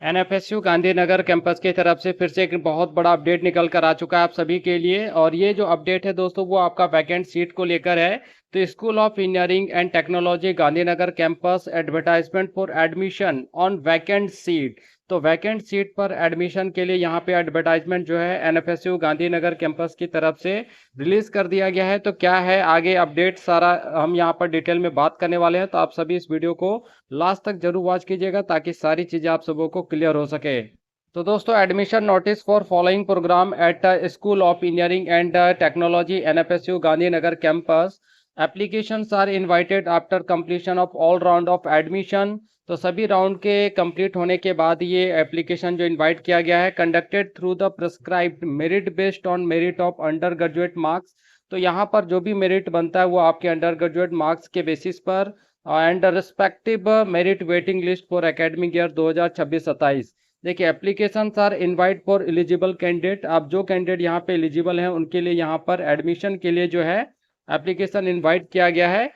NFSU Gandhinagar campus की तरफ से फिर से एक बहुत बड़ा अपडेट निकल कर आ चुका है आप सभी के लिए। और ये जो अपडेट है दोस्तों वो आपका वैकेंट सीट को लेकर है। तो school of engineering and technology Gandhinagar campus advertisement for admission on vacant seat. तो वैकेंट सीट पर एडमिशन के लिए यहाँ पे एडवर्टाइजमेंट जो है एनएफएसयू गांधीनगर कैंपस की तरफ से रिलीज कर दिया गया है। तो क्या है आगे अपडेट सारा हम यहाँ पर डिटेल में बात करने वाले हैं, तो आप सभी इस वीडियो को लास्ट तक जरूर वॉच कीजिएगा ताकि सारी चीजें आप सबों को क्लियर हो सके। तो दोस्तों, admission notice for following program at school of engineering and technology NFSU Gandhinagar campus. Applications are invited after completion of all round of admission. तो सभी राउंड के कंप्लीट होने के बाद ये एप्लीकेशन जो इनवाइट किया गया है, conducted through the prescribed merit based on merit of under graduate marks. तो यहाँ पर जो भी मेरिट बनता है वो आपके अंडर ग्रेजुएट मार्क्स के बेसिस पर and respective merit waiting list for academic year 2026-27। देखिए, applications are invite for eligible candidate. आप जो कैंडिडेट यहाँ पे एलिजिबल हैं उनके लिए यहाँ पर एडमिशन के लिए जो है एप्लीकेशन इनवाइट किया गया है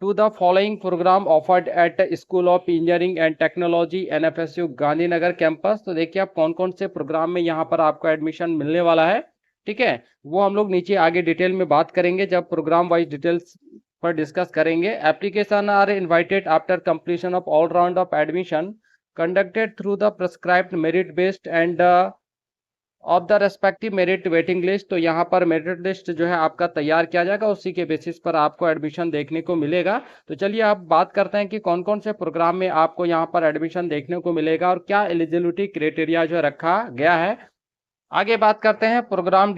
to the following program offered at school of engineering and technology NFSU Gandhinagar campus. तो देखिए आप कौन कौन से प्रोग्राम में यहाँ पर आपको एडमिशन मिलने वाला है। ठीक है, वो हम लोग नीचे आगे डिटेल में बात करेंगे जब प्रोग्राम वाइज डिटेल्स पर डिस्कस करेंगे। Application are invited after completion of all round of admission conducted through the prescribed merit based and of the respective merit waiting list. तो यहाँ पर मेरिट लिस्ट जो है आपका तैयार किया जाएगा, उसी के बेसिस पर आपको एडमिशन देखने को मिलेगा। तो चलिए आप बात करते हैं कि कौन कौन से प्रोग्राम में आपको यहाँ पर एडमिशन देखने को मिलेगा और क्या एलिजिबिलिटी क्राइटेरिया जो रखा गया है। आगे बात करते हैं प्रोग्राम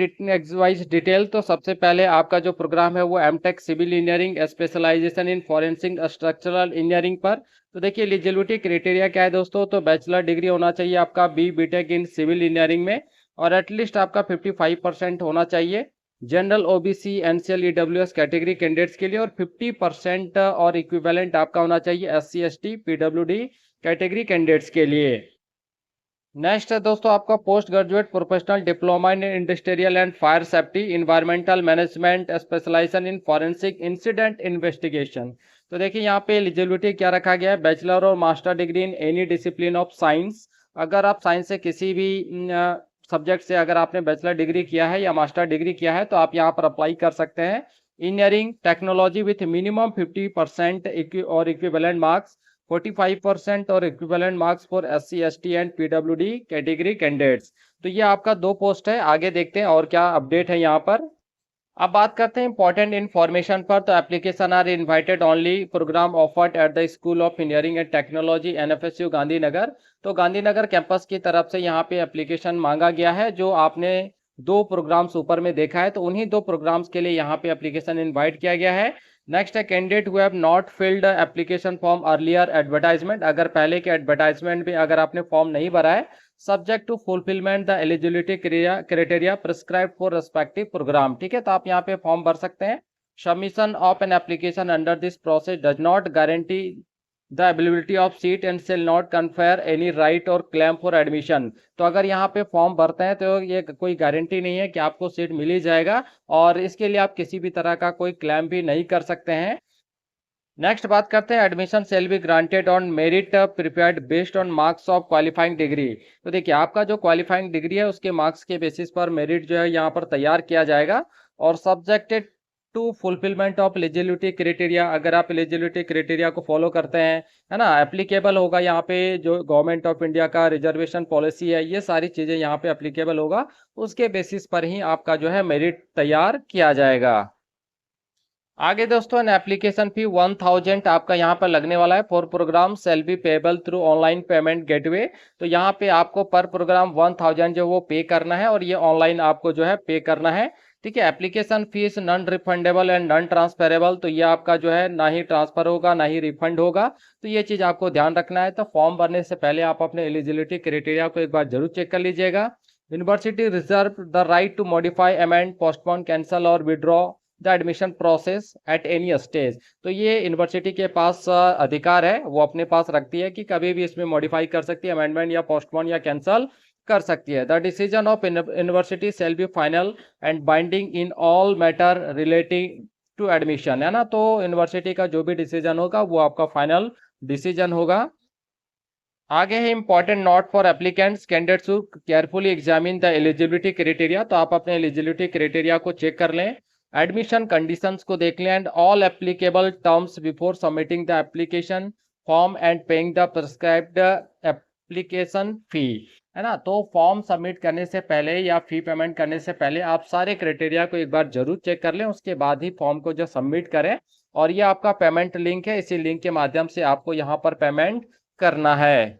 वाइज डिटेल। तो सबसे पहले आपका जो प्रोग्राम है वो MTech civil engineering specialization in forensic structural engineering पर। तो देखिए एलिजिबिलिटी क्राइटेरिया क्या है दोस्तों, तो बैचलर डिग्री होना चाहिए आपका बीटेक इन सिविल इंजीनियरिंग में और एटलीस्ट आपका 55% होना चाहिए general OBC NCL EWS category candidates के लिए, और 50% और इक्विवेलेंट आपका होना चाहिए SC ST PWD category candidates के लिए। नेक्स्ट है दोस्तों आपका post graduate professional diploma in industrial and fire safety environmental management specialization in forensic incident investigation. तो देखिए यहाँ पे एलिजिबिलिटी क्या रखा गया है, बैचलर और master degree in any discipline of science. अगर आप साइंस से किसी भी सब्जेक्ट से अगर आपने बैचलर डिग्री किया है या मास्टर डिग्री किया है तो आप यहाँ पर अप्लाई कर सकते हैं। इंजीनियरिंग टेक्नोलॉजी विथ मिनिमम 50% और इक्विवेलेंट मार्क्स 45% और equivalent marks for SC ST and PWD category candidates. तो ये आपका 2 पोस्ट है। आगे देखते हैं और क्या अपडेट है यहाँ पर। अब बात करते हैं इंपॉर्टेंट इन्फॉर्मेशन पर। तो application are invited only program offered at the school of engineering and technology NFSU Gandhinagar. तो गांधीनगर कैंपस की तरफ से यहाँ पे एप्लीकेशन मांगा गया है। जो आपने 2 प्रोग्राम्स ऊपर में देखा है तो उन्हीं 2 प्रोग्राम्स के लिए यहाँ पे एप्लीकेशन इनवाइट किया गया है। नेक्स्ट है candidate who have not filled application form earlier advertisement. अगर पहले के एडवर्टाइजमेंट में अगर आपने फॉर्म नहीं भरा है, subject to fulfilment the eligibility criteria prescribe for respective program. ठीक है, तो आप यहाँ पे फॉर्म भर सकते हैं। Submission of an application under this process does not guarantee the availability of seat and shall not confer any right और क्लेम फॉर एडमिशन। तो अगर यहाँ पे फॉर्म भरते हैं तो ये कोई गारंटी नहीं है कि आपको सीट मिल ही जाएगा और इसके लिए आप किसी भी तरह का कोई क्लेम भी नहीं कर सकते हैं। नेक्स्ट बात करते हैं admission shall be granted on merit prepared based on marks of qualifying degree. तो देखिए आपका जो क्वालिफाइंग डिग्री है उसके मार्क्स के बेसिस पर मेरिट जो है यहाँ पर तैयार किया जाएगा और subjected to fulfilment of eligibility criteria. अगर आप एलिजिबिलिटी क्राइटेरिया को फॉलो करते हैं, है ना, एप्लीकेबल होगा यहाँ पे जो गवर्नमेंट ऑफ इंडिया का रिजर्वेशन पॉलिसी है, ये सारी चीज़ें यहाँ पे एप्लीकेबल होगा, उसके बेसिस पर ही आपका जो है मेरिट तैयार किया जाएगा। आगे दोस्तों एन एप्लीकेशन फी 1000 आपका यहाँ पर लगने वाला है for program shall be payable through online payment gateway. तो यहाँ पे आपको पर प्रोग्राम 1000 जो वो पे करना है और ये ऑनलाइन आपको जो है पे करना है। ठीक है, application fees non refundable and non transferable. तो ये आपका जो है ना ही ट्रांसफर होगा ना ही रिफंड होगा, तो ये चीज़ आपको ध्यान रखना है। तो फॉर्म भरने से पहले आप अपने एलिजिबिलिटी क्राइटेरिया को एक बार जरूर चेक कर लीजिएगा। University reserve the right to modify amend postpone cancel और withdraw the admission process at any stage. तो ये यूनिवर्सिटी के पास अधिकार है, वो अपने पास रखती है कि कभी भी इसमें मॉडिफाई कर सकती है, अमेंडमेंट या पोस्टपोन या कैंसल कर सकती है। The decision of university shall be final and binding in all matter relating to admission, है ना। तो यूनिवर्सिटी का जो भी डिसीजन होगा वो आपका फाइनल डिसीजन होगा। आगे है important note for applicants, candidates shoe carefully examine the eligibility criteria. तो आप अपने एलिजिबिलिटी क्राइटेरिया को चेक कर लें, एडमिशन कंडीशंस को देख लें, and all applicable terms before submitting the application form and paying the prescribed application fee, है ना। तो फॉर्म सबमिट करने से पहले या फी पेमेंट करने से पहले आप सारे क्राइटेरिया को एक बार जरूर चेक कर लें, उसके बाद ही फॉर्म को जो सबमिट करें। और ये आपका पेमेंट लिंक है, इसी लिंक के माध्यम से आपको यहाँ पर पेमेंट करना है।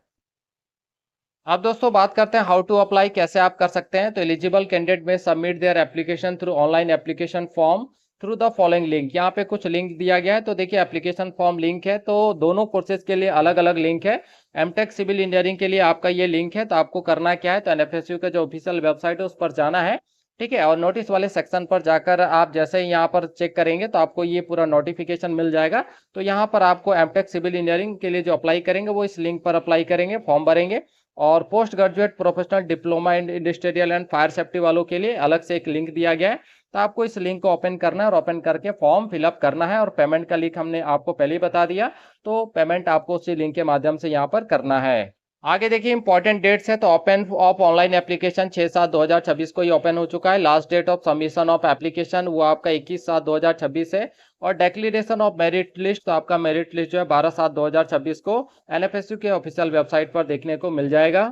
अब दोस्तों बात करते हैं हाउ टू अप्लाई, कैसे आप कर सकते हैं। तो एलिजिबल कैंडिडेट में submit their application through online application form through the following link. यहाँ पे कुछ लिंक दिया गया है, तो देखिए एप्लीकेशन फॉर्म लिंक है, तो दोनों कोर्सेज के लिए अलग अलग लिंक है। एमटेक सिविल इंजीनियरिंग के लिए आपका ये लिंक है, तो आपको करना क्या है, तो एनएफएसयू का जो ऑफिशियल वेबसाइट है उस पर जाना है, ठीक है। और नोटिस वाले सेक्शन पर जाकर आप जैसे ही यहाँ पर चेक करेंगे तो आपको ये पूरा नोटिफिकेशन मिल जाएगा। तो यहाँ पर आपको एमटेक सिविल इंजीनियरिंग के लिए जो अप्लाई करेंगे वो इस लिंक पर अप्लाई करेंगे, फॉर्म भरेंगे। और post graduate professional diploma in industrial and fire safety वालों के लिए अलग से एक लिंक दिया गया है, तो आपको इस लिंक को ओपन करना है और ओपन करके फॉर्म फिलअप करना है। और पेमेंट का लिंक हमने आपको पहले ही बता दिया, तो पेमेंट आपको उसी लिंक के माध्यम से यहाँ पर करना है। आगे देखिए इंपॉर्टेंट डेट्स है, तो ओपन ऑफ ऑनलाइन एप्लीकेशन 6/7/2026 को ही ओपन हो चुका है। Last date of submission of application वो आपका 21/7/2026 है। और डिक्लेरेशन ऑफ मेरिट लिस्ट, तो आपका मेरिट लिस्ट जो है 12/7/2026 को एनएफएसयू के ऑफिशियल वेबसाइट पर देखने को मिल जाएगा।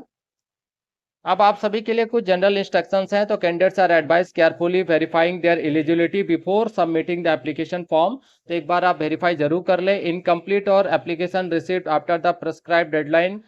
अब आप सभी के लिए कुछ जनरल इंस्ट्रक्शंस हैं, तो candidates are advise carefully verifying their eligibility before submitting the application form. तो एक बार आप वेरीफाई जरूर कर लें। इनकम्प्लीट और application received after the prescribe deadline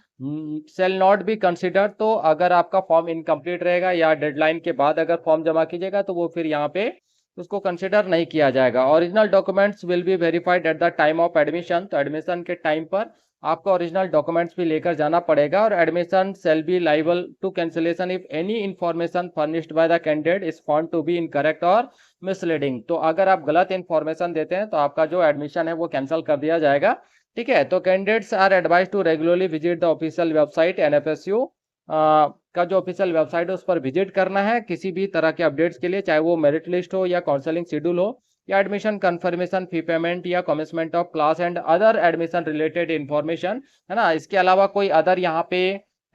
shall not be consider. तो अगर आपका फॉर्म इनकम्प्लीट रहेगा या डेडलाइन के बाद अगर फॉर्म जमा कीजिएगा तो वो फिर यहाँ पे उसको कंसिडर नहीं किया जाएगा। Original documents will be verified at the time of admission. तो एडमिशन के टाइम पर आपको ओरिजिनल डॉक्यूमेंट्स भी लेकर जाना पड़ेगा। और admission shall be liable to cancellation if any information furnished by the candidate is found to be incorrect और मिसलीडिंग। तो अगर आप गलत इन्फॉर्मेशन देते हैं तो आपका जो एडमिशन है वो कैंसिल कर दिया जाएगा, ठीक है। तो candidates are advise to regularly visit the official website NFSU का जो ऑफिशियल वेबसाइट है उस पर विजिट करना है किसी भी तरह के अपडेट्स के लिए, चाहे वो मेरिट लिस्ट हो या काउंसलिंग शेड्यूल हो या एडमिशन कंफर्मेशन, फी पेमेंट या commencement of class and other admission related information, है ना। इसके अलावा कोई अदर यहाँ पे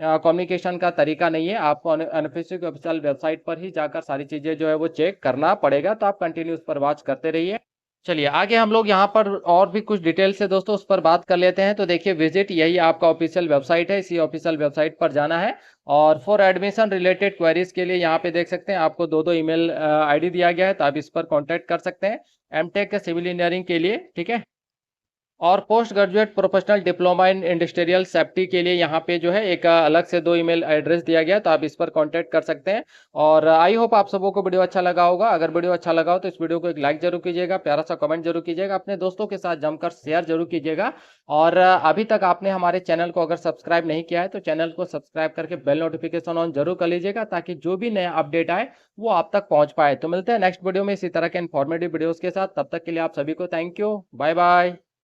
कम्युनिकेशन का तरीका नहीं है, आपको एनएफएसयू के ऑफिशियल वेबसाइट पर ही जाकर सारी चीज़ें जो है वो चेक करना पड़ेगा। तो आप कंटिन्यू उस पर वॉच करते रहिए। चलिए आगे हम लोग यहाँ पर और भी कुछ डिटेल से दोस्तों उस पर बात कर लेते हैं। तो देखिए विजिट, यही आपका ऑफिशियल वेबसाइट है, इसी ऑफिशियल वेबसाइट पर जाना है। और फॉर एडमिशन रिलेटेड क्वेरीज के लिए यहाँ पे देख सकते हैं आपको दो ईमेल आईडी दिया गया है, तो आप इस पर कांटेक्ट कर सकते हैं एमटेक सिविल इंजीनियरिंग के लिए, ठीक है। और post graduate professional diploma in industrial safety के लिए यहाँ पे जो है एक अलग से 2 ईमेल एड्रेस दिया गया, तो आप इस पर कांटेक्ट कर सकते हैं। और आई होप आप सबों को वीडियो अच्छा लगा होगा। अगर वीडियो अच्छा लगा हो तो इस वीडियो को एक लाइक जरूर कीजिएगा, प्यारा सा कमेंट जरूर कीजिएगा, अपने दोस्तों के साथ जमकर शेयर जरूर कीजिएगा। और अभी तक आपने हमारे चैनल को अगर सब्सक्राइब नहीं किया है तो चैनल को सब्सक्राइब करके बेल नोटिफिकेशन ऑन जरूर कर लीजिएगा, ताकि जो भी नया अपडेट आए वो आप तक पहुंच पाए। तो मिलते हैं नेक्स्ट वीडियो में इसी तरह के इन्फॉर्मेटिव वीडियोस के साथ, तब तक के लिए आप सभी को थैंक यू, बाय बाय।